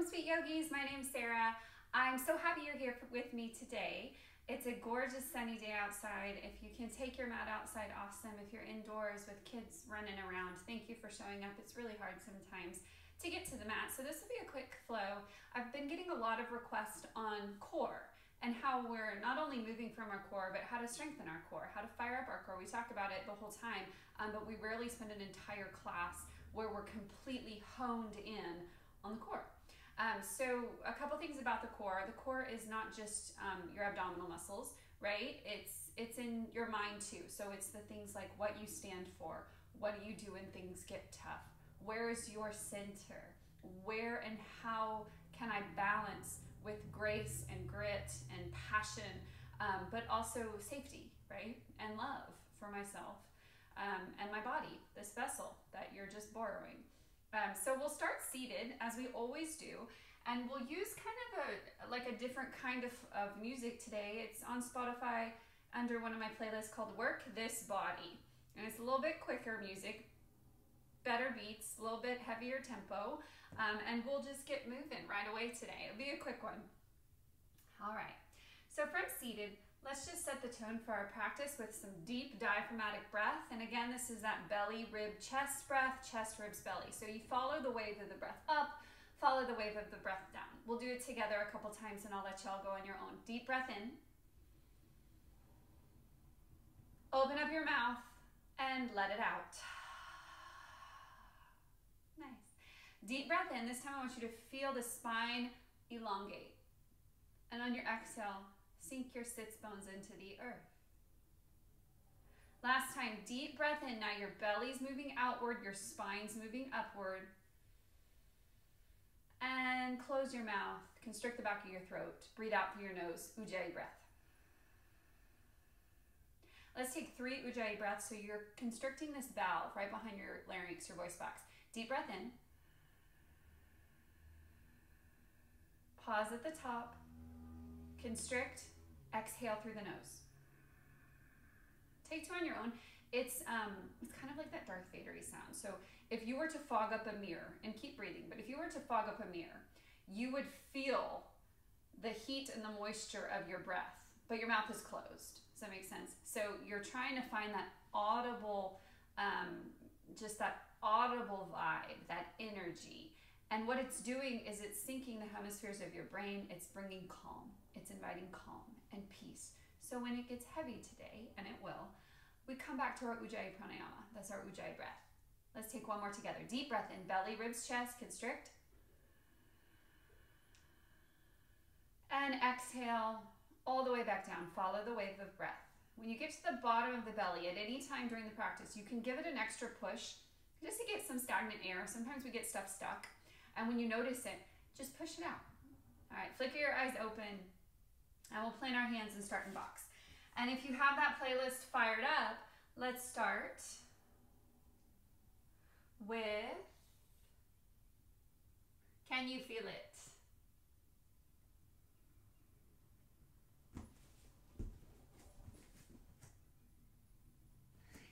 Welcome, sweet yogis. My name's Sarah. I'm so happy you're here with me today. It's a gorgeous sunny day outside. If you can take your mat outside, awesome. If you're indoors with kids running around, thank you for showing up. It's really hard sometimes to get to the mat, so this will be a quick flow. I've been getting a lot of requests on core and how we're not only moving from our core, but how to strengthen our core, how to fire up our core. We talk about it the whole time, but we rarely spend an entire class where we're completely honed in on the core. So a couple things about the core. The core is not just your abdominal muscles, right? It's in your mind too. So it's the things like what you stand for, what do you do when things get tough, where is your center, where and how can I balance with grace and grit and passion, but also safety, right? And love for myself and my body, this vessel that you're just borrowing. So we'll start seated as we always do, and we'll use kind of a different kind of music today. It's on Spotify under one of my playlists called Work This Body, and it's a little bit quicker music, better beats, a little bit heavier tempo, and we'll just get moving right away today. It'll be a quick one. All right, so from seated, let's just set the tone for our practice with some deep diaphragmatic breath. And again, this is that belly, rib, chest breath, chest, ribs, belly. So you follow the wave of the breath up, follow the wave of the breath down. We'll do it together a couple times and I'll let y'all go on your own. Deep breath in. Open up your mouth and let it out. Nice. Deep breath in. This time I want you to feel the spine elongate. And on your exhale, sink your sits bones into the earth. Last time, deep breath in. Now your belly's moving outward, your spine's moving upward. And close your mouth, constrict the back of your throat. Breathe out through your nose, Ujjayi breath. Let's take 3 Ujjayi breaths, so you're constricting this valve right behind your larynx, your voice box. Deep breath in. Pause at the top. Constrict, exhale through the nose. Take 2 on your own. It's kind of like that Darth Vader-y sound. So if you were to fog up a mirror, and keep breathing, but if you were to fog up a mirror, you would feel the heat and the moisture of your breath, but your mouth is closed. Does that make sense? So you're trying to find that audible, just that audible vibe, that energy. And what it's doing is it's syncing the hemispheres of your brain. It's bringing calm. It's inviting calm and peace. So when it gets heavy today, and it will, we come back to our Ujjayi pranayama. That's our Ujjayi breath. Let's take one more together. Deep breath in. Belly, ribs, chest, constrict. And exhale all the way back down. Follow the wave of breath. When you get to the bottom of the belly, at any time during the practice, you can give it an extra push just to get some stagnant air. Sometimes we get stuff stuck. And when you notice it, just push it out. All right, flicker your eyes open, and we'll plant our hands and start in box. And if you have that playlist fired up, let's start with Can You Feel It?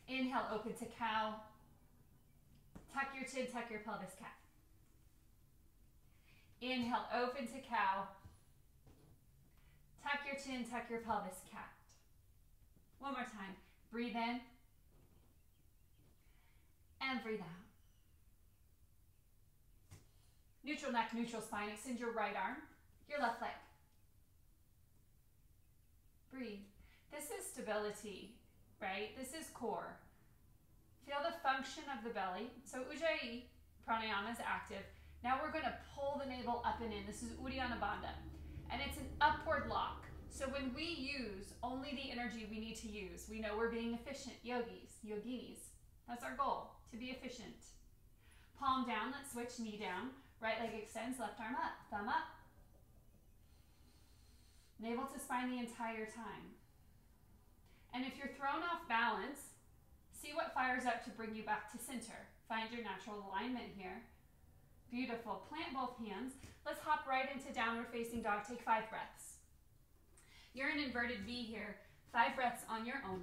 Inhale, open to cow. Tuck your chin, tuck your pelvis, cat. Inhale, open to cow. Tuck your chin, tuck your pelvis, cat. One more time. Breathe in. And breathe out. Neutral neck, neutral spine. Extend your right arm, your left leg. Breathe. This is stability, right? This is core. Feel the function of the belly. So Ujjayi pranayama is active. Now we're going to pull the navel up and in. This is Uddiyana Bandha. And it's an upward lock. So when we use only the energy we need to use, we know we're being efficient yogis, yoginis. That's our goal, to be efficient. Palm down, let's switch, knee down. Right leg extends, left arm up, thumb up. Navel to spine the entire time. And if you're thrown off balance, see what fires up to bring you back to center. Find your natural alignment here. Beautiful. Plant both hands. Let's hop right into downward facing dog. Take 5 breaths. You're in inverted V here. 5 breaths on your own.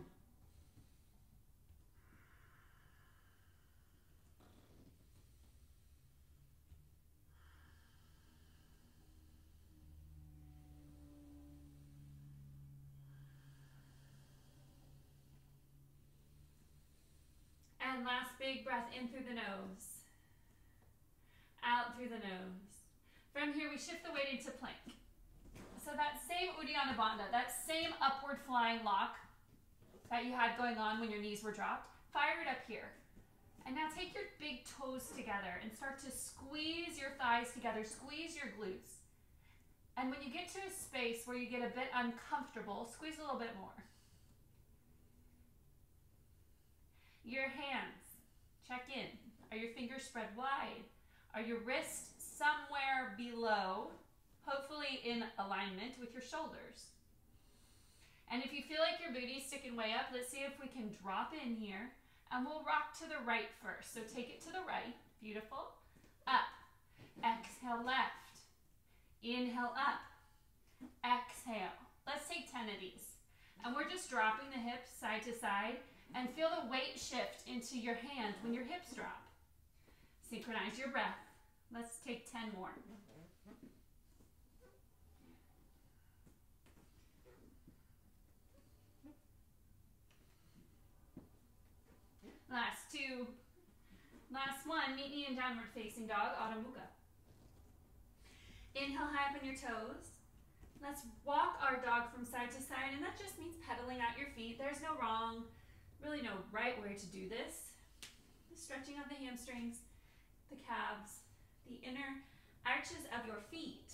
And last big breath in through the nose. Out through the nose. From here, we shift the weight into plank. So that same Uddiyana Bandha, that same upward flying lock that you had going on when your knees were dropped, fire it up here. And now take your big toes together and start to squeeze your thighs together, squeeze your glutes. And when you get to a space where you get a bit uncomfortable, squeeze a little bit more. Your hands, check in. Are your fingers spread wide? Are your wrists somewhere below, hopefully in alignment with your shoulders? And if you feel like your booty's sticking way up, let's see if we can drop in here. And we'll rock to the right first. So take it to the right. Beautiful. Up. Exhale, left. Inhale, up. Exhale. Let's take 10 of these. And we're just dropping the hips side to side. And feel the weight shift into your hands when your hips drop. Synchronize your breath. Let's take 10 more. Last two. Last one, meet me in downward facing dog, Adho Mukha. Inhale high up on your toes. Let's walk our dog from side to side, and that just means pedaling out your feet. There's no wrong, really no right way to do this. Stretching out the hamstrings, the calves, the inner arches of your feet.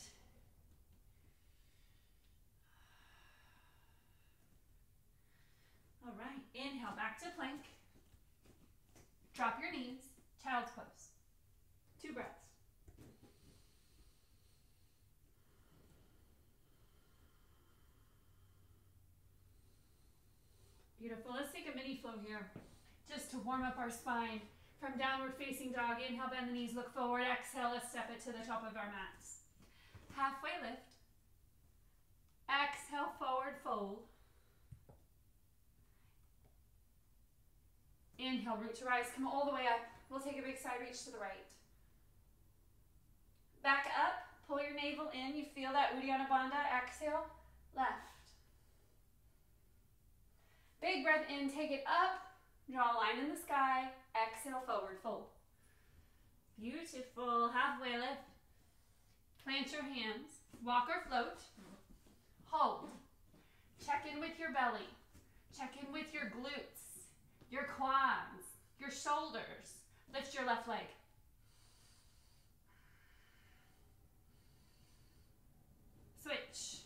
All right, inhale back to plank. Drop your knees, child's pose. 2 breaths. Beautiful. Let's take a mini flow here just to warm up our spine. From downward facing dog, inhale, bend the knees, look forward. Exhale, let's step it to the top of our mats. Halfway lift. Exhale, forward fold. Inhale, root to rise, come all the way up. We'll take a big side reach to the right. Back up, pull your navel in. You feel that Uddiyana Bandha. Exhale, left. Big breath in, take it up. Draw a line in the sky. Exhale, forward fold. Beautiful. Halfway lift. Plant your hands. Walk or float. Hold. Check in with your belly. Check in with your glutes, your quads, your shoulders. Lift your left leg. Switch.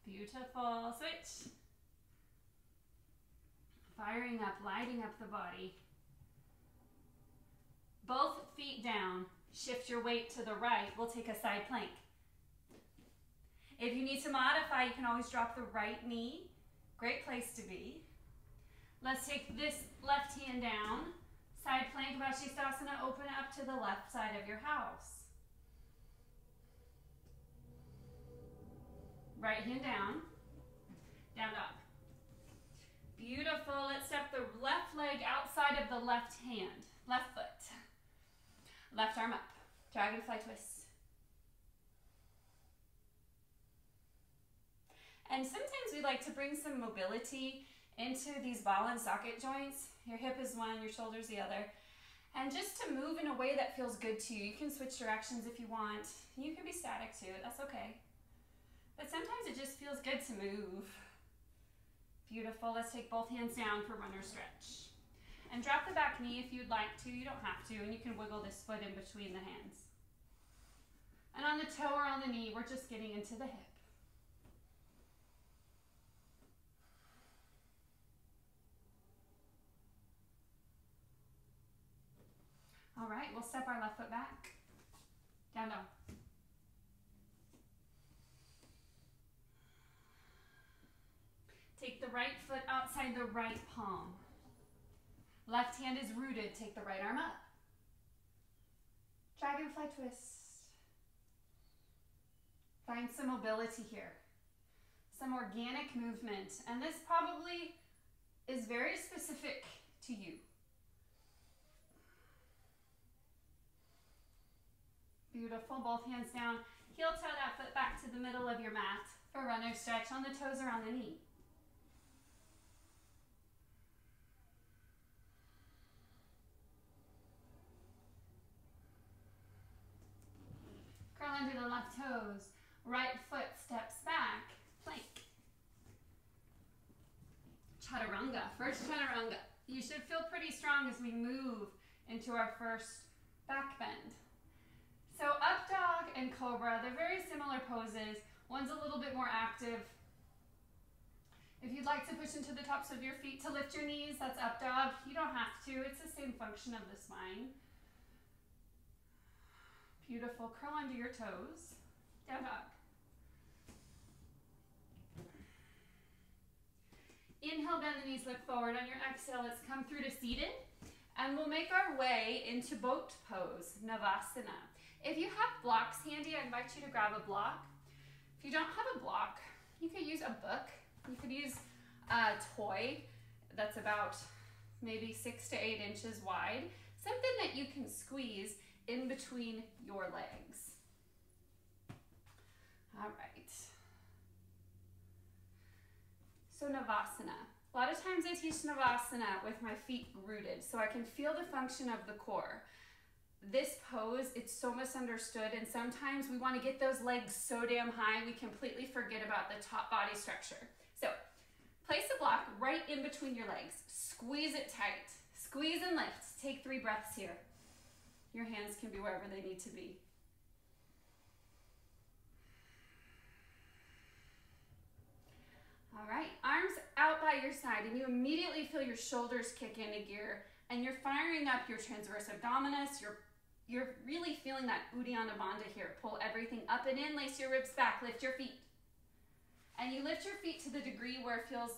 Beautiful. Switch. Firing up, lighting up the body. Both feet down. Shift your weight to the right. We'll take a side plank. If you need to modify, you can always drop the right knee. Great place to be. Let's take this left hand down. Side plank, Vashisthasana. Open up to the left side of your house. Right hand down. Down dog. Beautiful. Let's step the left leg outside of the left hand. Left foot. Left arm up. Dragonfly twist. And sometimes we like to bring some mobility into these ball and socket joints. Your hip is one, your shoulder's the other. And just to move in a way that feels good to you. You can switch directions if you want. You can be static too, that's okay. But sometimes it just feels good to move. Beautiful. Let's take both hands down for runner stretch. And drop the back knee if you'd like to. You don't have to. And you can wiggle this foot in between the hands. And on the toe or on the knee, we're just getting into the hip. All right, we'll step our left foot back. Down dog. Take the right foot outside the right palm. Left hand is rooted. Take the right arm up. Dragonfly twist. Find some mobility here. Some organic movement. And this probably is very specific to you. Beautiful. Both hands down. Heel toe that foot back to the middle of your mat for runner stretch on the toes or on the knee. onto the left toes. Right foot steps back. Plank. Chaturanga. First chaturanga. You should feel pretty strong as we move into our first back bend. So up dog and cobra, they're very similar poses. One's a little bit more active. If you'd like to push into the tops of your feet to lift your knees, that's up dog. You don't have to. It's the same function of the spine. Beautiful. Curl under your toes. Down dog. Inhale, bend the knees, look forward. On your exhale, let's come through to seated. And we'll make our way into boat pose, Navasana. If you have blocks handy, I invite you to grab a block. If you don't have a block, you could use a book. You could use a toy that's about maybe 6 to 8 inches wide. Something that you can squeeze in between your legs. All right. So Navasana. A lot of times I teach Navasana with my feet rooted so I can feel the function of the core. This pose, it's so misunderstood, and sometimes we want to get those legs so damn high we completely forget about the top body structure. So place a block right in between your legs. Squeeze it tight. Squeeze and lift. Take 3 breaths here. Your hands can be wherever they need to be. All right, arms out by your side, and you immediately feel your shoulders kick into gear, and you're firing up your transverse abdominis. You're really feeling that Uddiyana Bandha here. Pull everything up and in, lace your ribs back, lift your feet. And you lift your feet to the degree where it feels,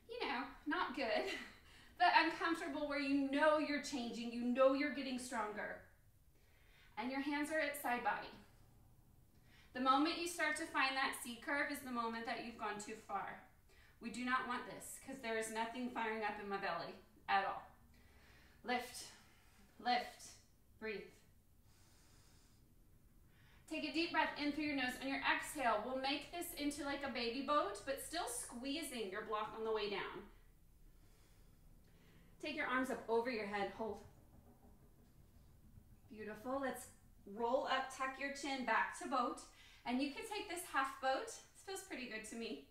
you know, not good, but uncomfortable, where you know you're changing, you know you're getting stronger. And your hands are at side body. The moment you start to find that C curve is the moment that you've gone too far. We do not want this because there is nothing firing up in my belly at all. Lift, lift, breathe. Take a deep breath in through your nose. On your exhale, we'll make this into like a baby boat, but still squeezing your block on the way down. Take your arms up over your head, hold. Beautiful. Let's roll up, tuck your chin back to boat. And you can take this half boat. This feels pretty good to me.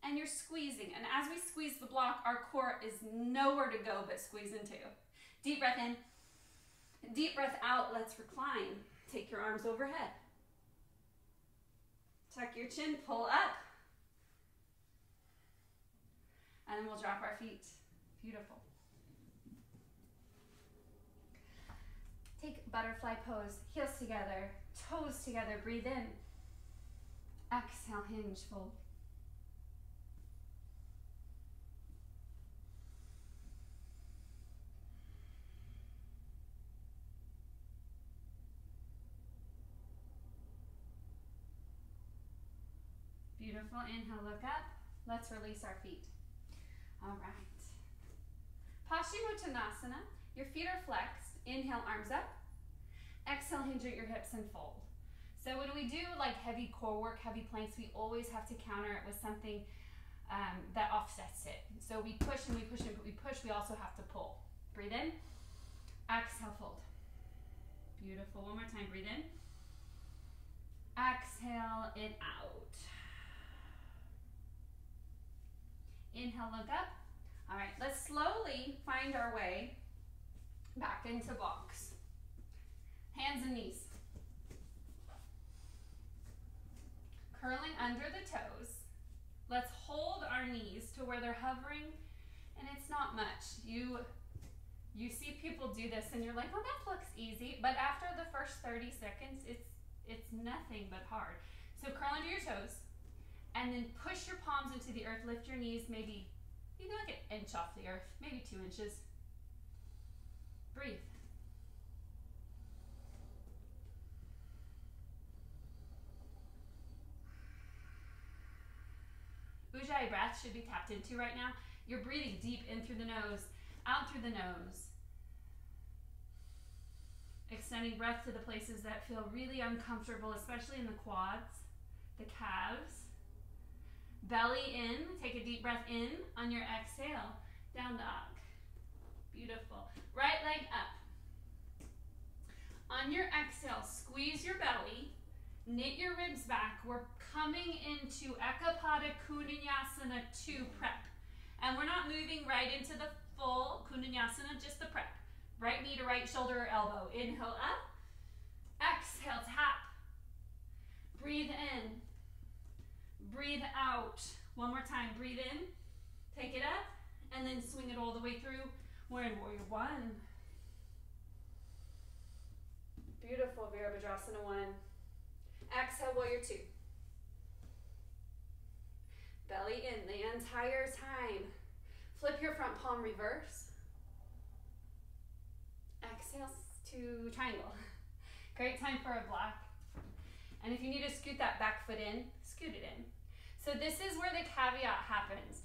And you're squeezing. And as we squeeze the block, our core is nowhere to go but squeeze into. Deep breath in. Deep breath out. Let's recline. Take your arms overhead. Tuck your chin, pull up. And then we'll drop our feet. Beautiful. Take butterfly pose. Heels together, toes together. Breathe in. Exhale, hinge, fold. Beautiful. Inhale, look up. Let's release our feet. All right. Paschimottanasana. Your feet are flexed. Inhale, arms up. Exhale, hinge at your hips and fold. So when we do like heavy core work, heavy planks, we always have to counter it with something that offsets it. So we push and we push and we push. We also have to pull. Breathe in. Exhale, fold. Beautiful. One more time. Breathe in. Exhale it out. Inhale, look up. All right, let's slowly find our way back into box. Hands and knees. Curling under the toes. Let's hold our knees to where they're hovering, and it's not much. You see people do this and you're like, well, that looks easy, but after the first 30 seconds, it's nothing but hard. So curl under your toes. And then push your palms into the earth. Lift your knees maybe like an inch off the earth, maybe 2 inches. Breathe. Ujjayi breath should be tapped into right now. You're breathing deep in through the nose, out through the nose. Extending breath to the places that feel really uncomfortable, especially in the quads, the calves. Belly in, take a deep breath in. On your exhale, down dog. Beautiful. Right leg up. On On your exhale, squeeze your belly, knit your ribs back. We're coming into Ekapada Kundinyasana 2 prep. And we're not moving right into the full Kundinyasana, just the prep. Right knee to right shoulder or elbow. Inhale up. Exhale, tap. Breathe in. Breathe out. One more time. Breathe in. Take it up. And then swing it all the way through. We're in Warrior 1. Beautiful, Virabhadrasana 1. Exhale, Warrior 2. Belly in the entire time. Flip your front palm reverse. Exhale to triangle. Great time for a block. And if you need to scoot that back foot in, scoot it in. So this is where the caveat happens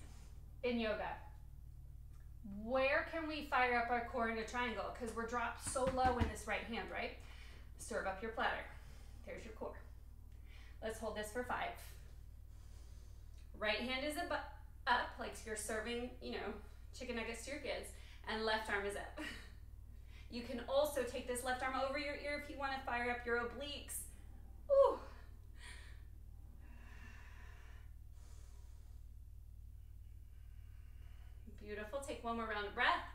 in yoga. Where can we fire up our core in a triangle? Because we're dropped so low in this right hand, right? Serve up your platter. There's your core. Let's hold this for 5. Right hand is up, like you're serving, chicken nuggets to your kids, and left arm is up. You can also take this left arm over your ear if you want to fire up your obliques. Ooh. Beautiful. Take one more round of breath.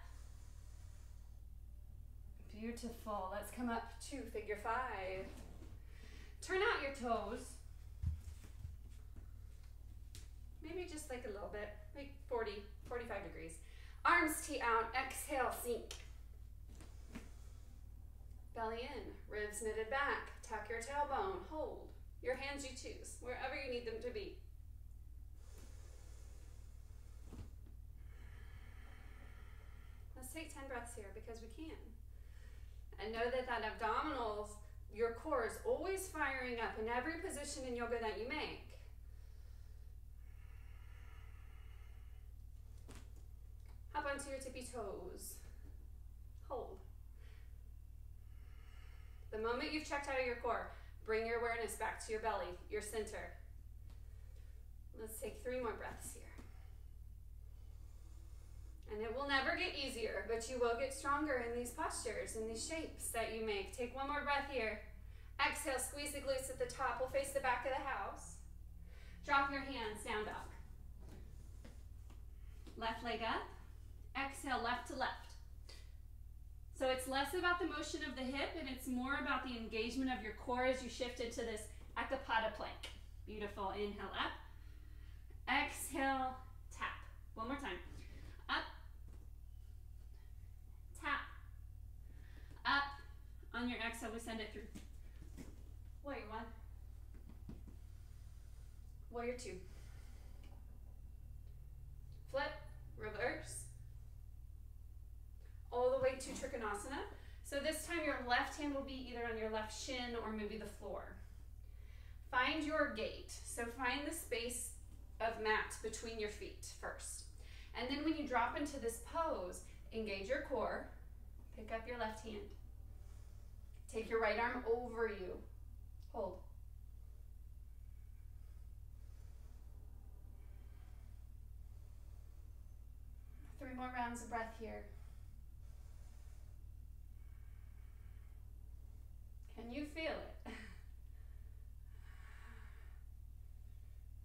Beautiful. Let's come up to figure 5. Turn out your toes. Maybe just like a little bit, like 40, 45 degrees. Arms tee out, exhale, sink. Belly in, ribs knitted back, tuck your tailbone, hold. Your hands you choose, wherever you need them to be. Let's take 10 breaths here because we can. And know that abdominals, your core is always firing up in every position in yoga that you make. Hop onto your tippy toes. Hold. The moment you've checked out of your core, bring your awareness back to your belly, your center. Let's take 3 more breaths here. And it will never get easier, but you will get stronger in these postures, in these shapes that you make. Take 1 more breath here. Exhale, squeeze the glutes at the top. We'll face the back of the house. Drop your hands, down dog. Left leg up. Exhale, left to left. So it's less about the motion of the hip and it's more about the engagement of your core as you shift into this Ekapada plank. Beautiful. Inhale up. Exhale, tap. One more time. Up. Tap. Up. On your exhale, we send it through. Warrior 1. Warrior 2. Flip. Reverse. All the way to Trikonasana. So this time your left hand will be either on your left shin or maybe the floor. Find your gate. So find the space of mat between your feet first. And then when you drop into this pose, engage your core. Pick up your left hand. Take your right arm over you. Hold. Three more rounds of breath here. Can you feel it?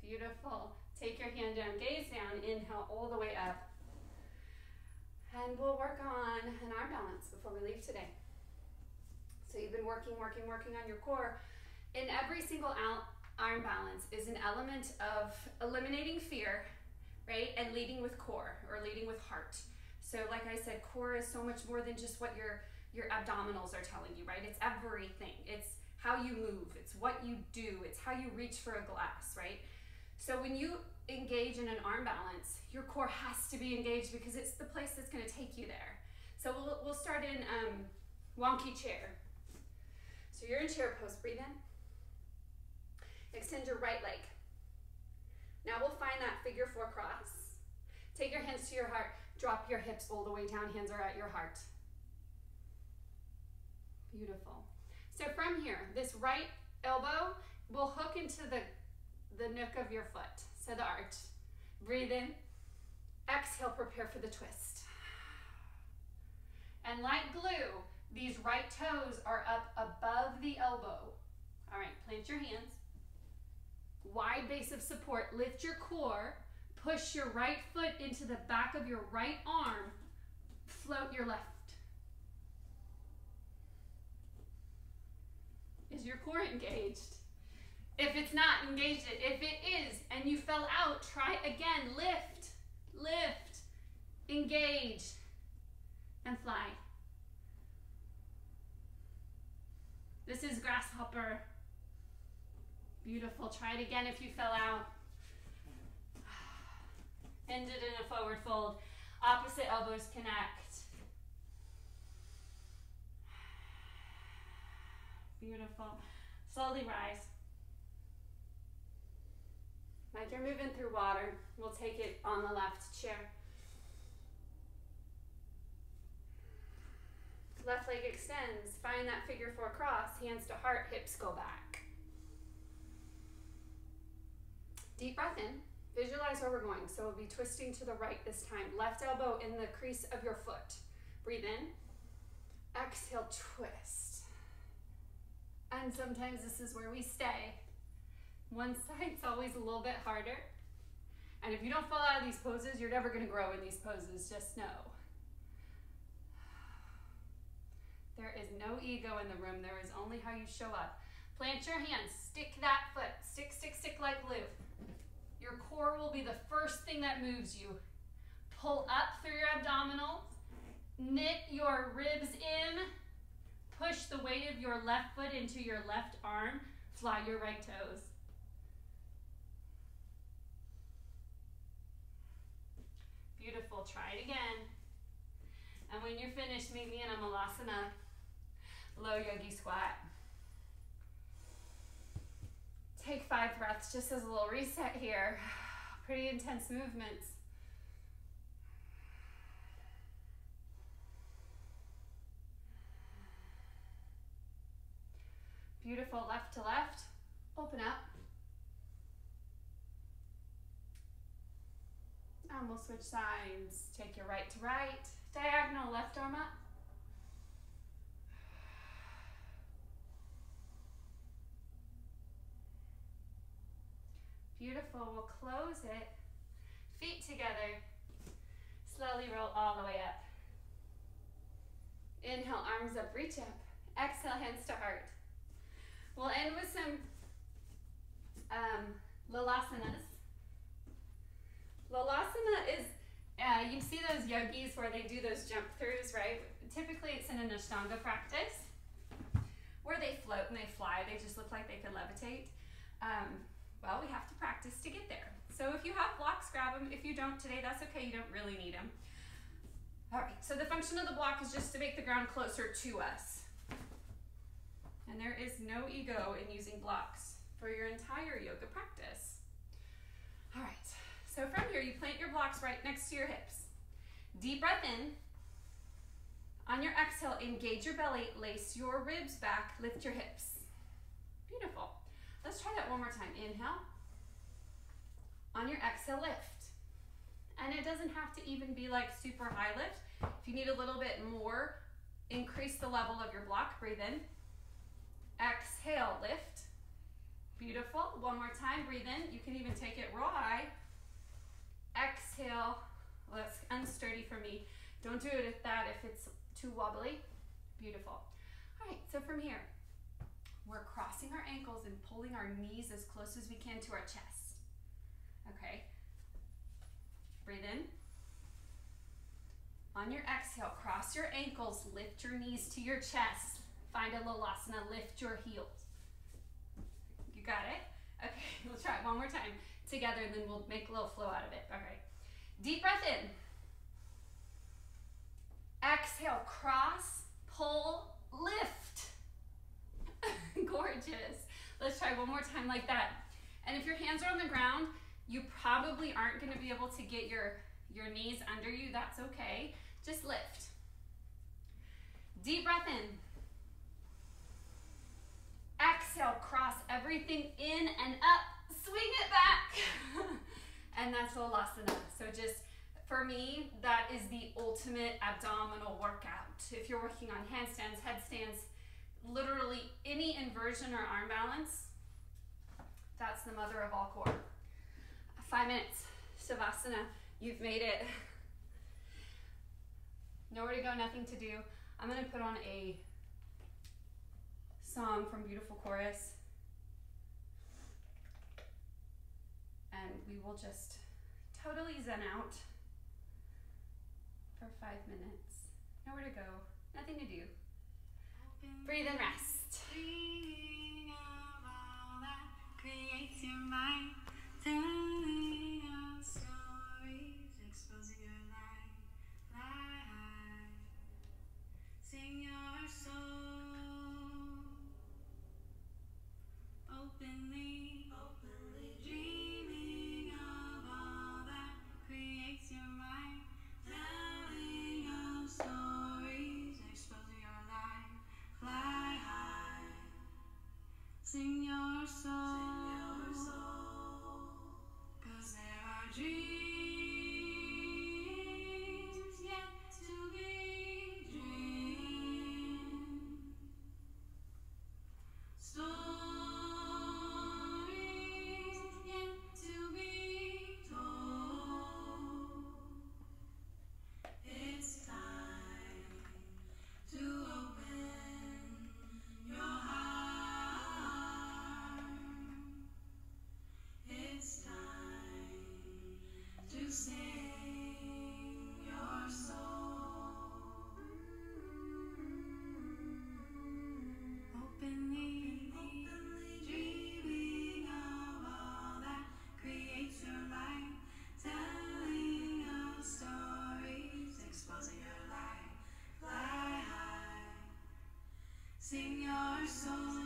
Beautiful. Take your hand down, gaze down, inhale all the way up. And we'll work on an arm balance before we leave today. So you've been working on your core. In every single arm balance is an element of eliminating fear, right? And leading with core or leading with heart. So like I said, core is so much more than just what your abdominals are telling you, right? It's everything. It's how you move. It's what you do. It's how you reach for a glass, right? So when you engage in an arm balance, your core has to be engaged because it's the place that's going to take you there. So we'll start in wonky chair. So you're in chair pose. Breathe in. Extend your right leg. Now we'll find that figure 4 cross. Take your hands to your heart. Drop your hips all the way down. Hands are at your heart. Beautiful. So from here, this right elbow will hook into the nook of your foot. So the arch. Breathe in. Exhale, prepare for the twist. And like glue, These right toes are up above the elbow. All right, plant your hands. Wide base of support. Lift your core. Push your right foot into the back of your right arm. Float your left. Is your core engaged? If it's not, engage it. If it is and you fell out, try again. Lift, lift, engage, and fly. This is grasshopper. Beautiful. Try it again if you fell out. End it in a forward fold. Opposite elbows connect. Beautiful. Slowly rise. Like you're moving through water. We'll take it on the left chair. Left leg extends. Find that figure four cross. Hands to heart. Hips go back. Deep breath in. Visualize where we're going. So we'll be twisting to the right this time. Left elbow in the crease of your foot. Breathe in. Exhale, twist. And sometimes this is where we stay. One side's always a little bit harder. And if you don't fall out of these poses, you're never going to grow in these poses. Just know. There is no ego in the room. There is only how you show up. Plant your hands. Stick that foot. Stick, stick, stick like glue. Your core will be the first thing that moves you. Pull up through your abdominals. Knit your ribs in. Push the weight of your left foot into your left arm. Fly your right toes. Beautiful. Try it again. And when you're finished, meet me in a malasana, low yogi squat. Take 5 breaths just as a little reset here. Pretty intense movements. Beautiful. Left to left. Open up. And we'll switch sides. Take your right to right. Diagonal left arm up. Beautiful. We'll close it. Feet together. Slowly roll all the way up. Inhale, arms up, reach up. Exhale, hands to heart. We'll end with some lalasanas. Lalasana is, you see those yogis where they do those jump throughs, right? Typically it's in an Ashtanga practice where they float and they fly. They just look like they could levitate. Well, we have to practice to get there. So if you have blocks, grab them. If you don't today, that's okay. You don't really need them. All right, so the function of the block is just to make the ground closer to us. And there is no ego in using blocks for your entire yoga practice. All right, so from here, you plant your blocks right next to your hips. Deep breath in. On your exhale, engage your belly, lace your ribs back, lift your hips. Beautiful. Let's try that one more time. Inhale. On your exhale, lift. And it doesn't have to even be like super high lift. If you need a little bit more, increase the level of your block. Breathe in. Exhale, lift. Beautiful. One more time. Breathe in. You can even take it raw. Exhale. Well, that's unsturdy for me. Don't do it at that if it's too wobbly. Beautiful. All right, so from here, we're crossing our ankles and pulling our knees as close as we can to our chest. Okay. Breathe in. On your exhale, cross your ankles, lift your knees to your chest. Find a lalasana, lift your heels. You got it? Okay, we'll try it one more time together and then we'll make a little flow out of it. All right. Deep breath in. Exhale, cross, pull, lift. Gorgeous. Let's try one more time like that. And if your hands are on the ground, you probably aren't going to be able to get your knees under you. That's okay. Just lift. Deep breath in. Exhale, cross everything in and up. Swing it back. And that's Lalasana. So just For me, that is the ultimate abdominal workout. If you're working on handstands, headstands, literally any inversion or arm balance, that's the mother of all core. 5 minutes, savasana, you've made it. Nowhere to go, nothing to do. I'm gonna put on a song from Beautiful Chorus, and we will just totally zen out for 5 minutes. Nowhere to go, nothing to do. Breathe and rest. Creates your mind, telling out stories, exposing your life, fly high, sing your soul, openly, dreaming of all that creates your mind, telling out stories, exposing your life, fly high, sing your soul. Dreams yet to be dreamed, stories yet to be told. It's time to open your heart. It's time to sing your soul, openly dreaming of all that creates your life, telling of stories, exposing your life, fly high, sing your soul.